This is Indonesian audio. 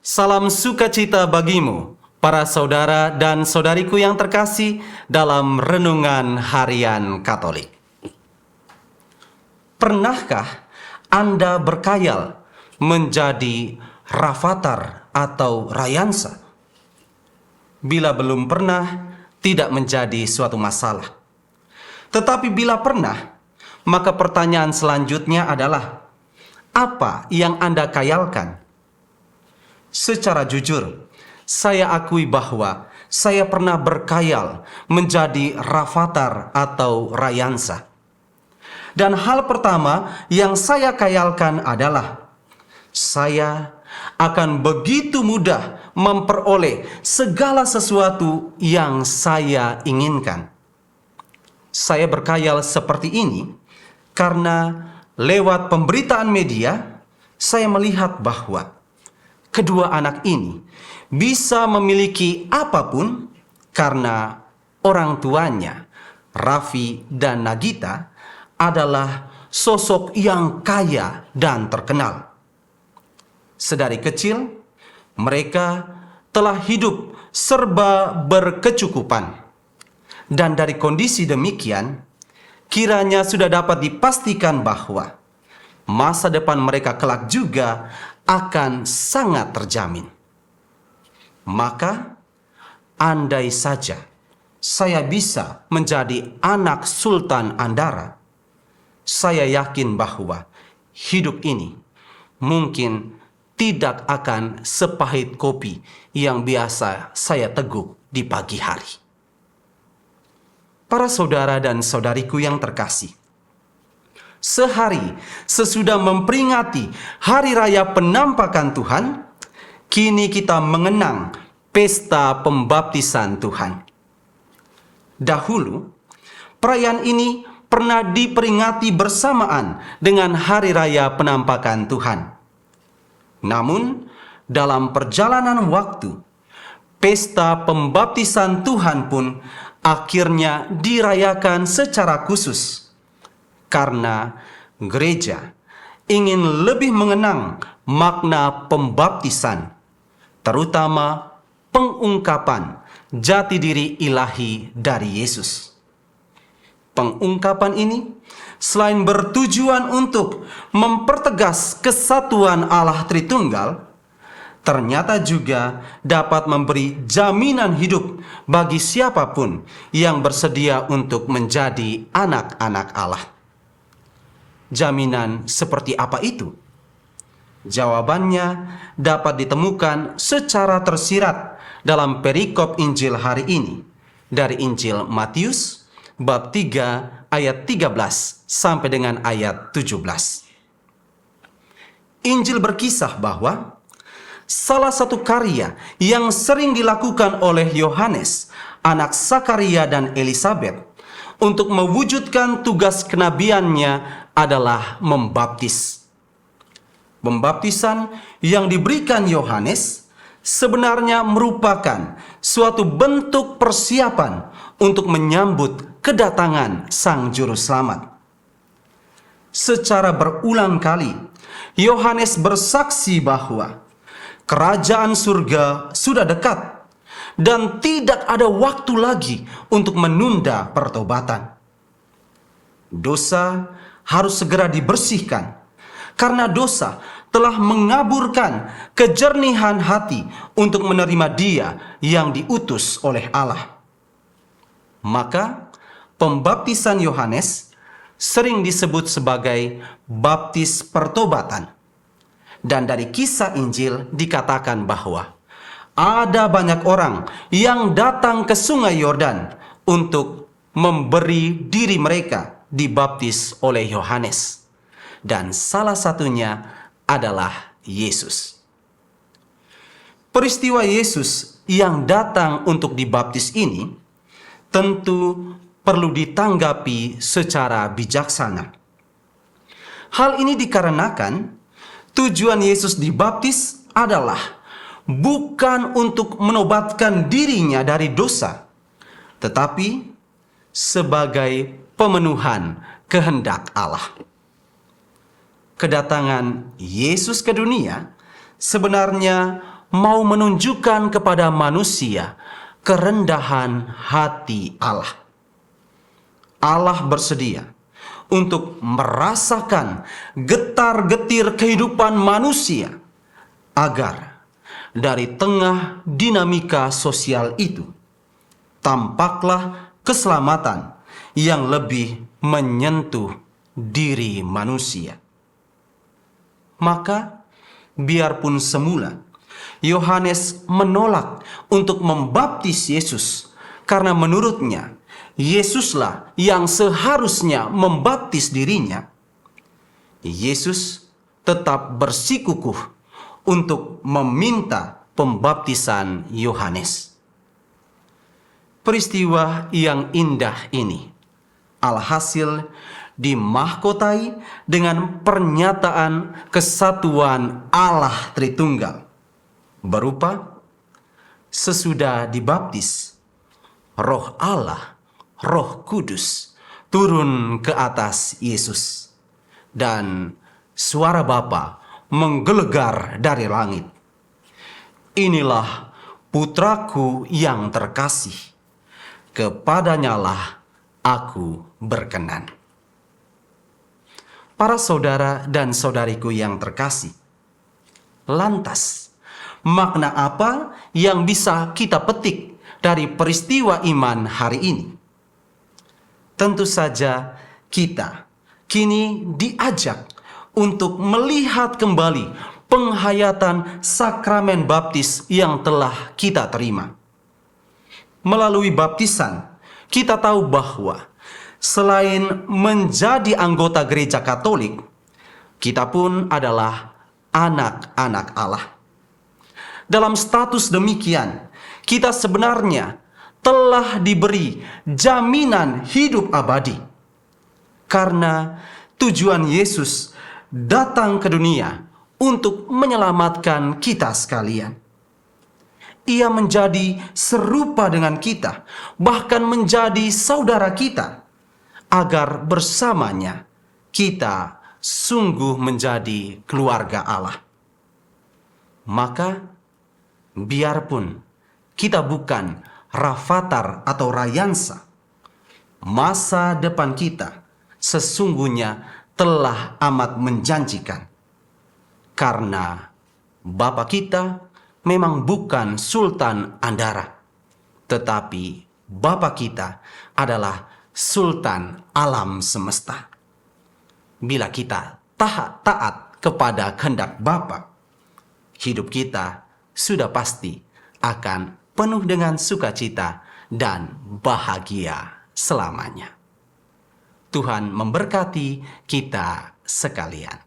Salam sukacita bagimu, para saudara dan saudariku yang terkasih dalam renungan harian Katolik. Pernahkah Anda berkhayal menjadi rafatar atau rayansa? Bila belum pernah, tidak menjadi suatu masalah. Tetapi bila pernah, maka pertanyaan selanjutnya adalah, apa yang Anda khayalkan? Secara jujur, saya akui bahwa saya pernah berkhayal menjadi rafatar atau rayansa. Dan hal pertama yang saya khayalkan adalah saya akan begitu mudah memperoleh segala sesuatu yang saya inginkan. Saya berkhayal seperti ini karena lewat pemberitaan media saya melihat bahwa kedua anak ini bisa memiliki apapun karena orang tuanya, Raffi dan Nagita, adalah sosok yang kaya dan terkenal. Sedari kecil, mereka telah hidup serba berkecukupan. Dan dari kondisi demikian, kiranya sudah dapat dipastikan bahwa masa depan mereka kelak juga akan sangat terjamin. Maka, andai saja saya bisa menjadi anak Sultan Andara, saya yakin bahwa hidup ini mungkin tidak akan sepahit kopi yang biasa saya teguk di pagi hari. Para saudara dan saudariku yang terkasih, sehari sesudah memperingati Hari Raya Penampakan Tuhan, kini kita mengenang Pesta Pembaptisan Tuhan. Dahulu, perayaan ini pernah diperingati bersamaan dengan Hari Raya Penampakan Tuhan. Namun, dalam perjalanan waktu, Pesta Pembaptisan Tuhan pun akhirnya dirayakan secara khusus karena gereja ingin lebih mengenang makna pembaptisan, terutama pengungkapan jati diri ilahi dari Yesus. Pengungkapan ini selain bertujuan untuk mempertegas kesatuan Allah Tritunggal, ternyata juga dapat memberi jaminan hidup bagi siapapun yang bersedia untuk menjadi anak-anak Allah. Jaminan seperti apa itu? Jawabannya dapat ditemukan secara tersirat dalam perikop Injil hari ini dari Injil Matius bab 3 ayat 13 sampai dengan ayat 17. Injil berkisah bahwa salah satu karya yang sering dilakukan oleh Yohanes, anak Sakaria dan Elisabet, untuk mewujudkan tugas kenabiannya adalah membaptis. Pembaptisan yang diberikan Yohanes sebenarnya merupakan suatu bentuk persiapan untuk menyambut kedatangan Sang Juru Selamat. Secara berulang kali, Yohanes bersaksi bahwa kerajaan surga sudah dekat dan tidak ada waktu lagi untuk menunda pertobatan. Dosa harus segera dibersihkan karena dosa telah mengaburkan kejernihan hati untuk menerima Dia yang diutus oleh Allah. Maka pembaptisan Yohanes sering disebut sebagai baptis pertobatan. Dan dari kisah Injil dikatakan bahwa ada banyak orang yang datang ke sungai Yordan untuk memberi diri mereka dibaptis oleh Yohanes. Dan salah satunya adalah Yesus. Peristiwa Yesus yang datang untuk dibaptis ini tentu perlu ditanggapi secara bijaksana. Hal ini dikarenakan tujuan Yesus dibaptis adalah bukan untuk menobatkan dirinya dari dosa, tetapi sebagai pemenuhan kehendak Allah. Kedatangan Yesus ke dunia sebenarnya mau menunjukkan kepada manusia kerendahan hati Allah. Allah bersedia untuk merasakan getar-getir kehidupan manusia, agar dari tengah dinamika sosial itu tampaklah keselamatan yang lebih menyentuh diri manusia. Maka biarpun semula Yohanes menolak untuk membaptis Yesus, karena menurutnya Yesuslah yang seharusnya membaptis dirinya, Yesus tetap bersikukuh untuk meminta pembaptisan Yohanes. Peristiwa yang indah ini alhasil dimahkotai dengan pernyataan kesatuan Allah Tritunggal, berupa sesudah dibaptis, Roh Allah, Roh Kudus turun ke atas Yesus, dan suara Bapa menggelegar dari langit, "Inilah putraku yang terkasih, kepadanyalah aku berkenan." Para saudara dan saudariku yang terkasih, lantas makna apa yang bisa kita petik dari peristiwa iman hari ini? Tentu saja kita kini diajak untuk melihat kembali penghayatan sakramen baptis yang telah kita terima. Melalui baptisan, kita tahu bahwa selain menjadi anggota gereja Katolik, kita pun adalah anak-anak Allah. Dalam status demikian, kita sebenarnya telah diberi jaminan hidup abadi, karena tujuan Yesus datang ke dunia untuk menyelamatkan kita sekalian. Ia menjadi serupa dengan kita, bahkan menjadi saudara kita, agar bersamanya kita sungguh menjadi keluarga Allah. Maka biarpun kita bukan Rafathar atau Rayansa, masa depan kita sesungguhnya telah amat menjanjikan, karena Bapa kita memang bukan Sultan Andara, tetapi Bapa kita adalah Sultan alam semesta. Bila kita taat kepada kehendak Bapa, hidup kita sudah pasti akan penuh dengan sukacita dan bahagia selamanya. Tuhan memberkati kita sekalian.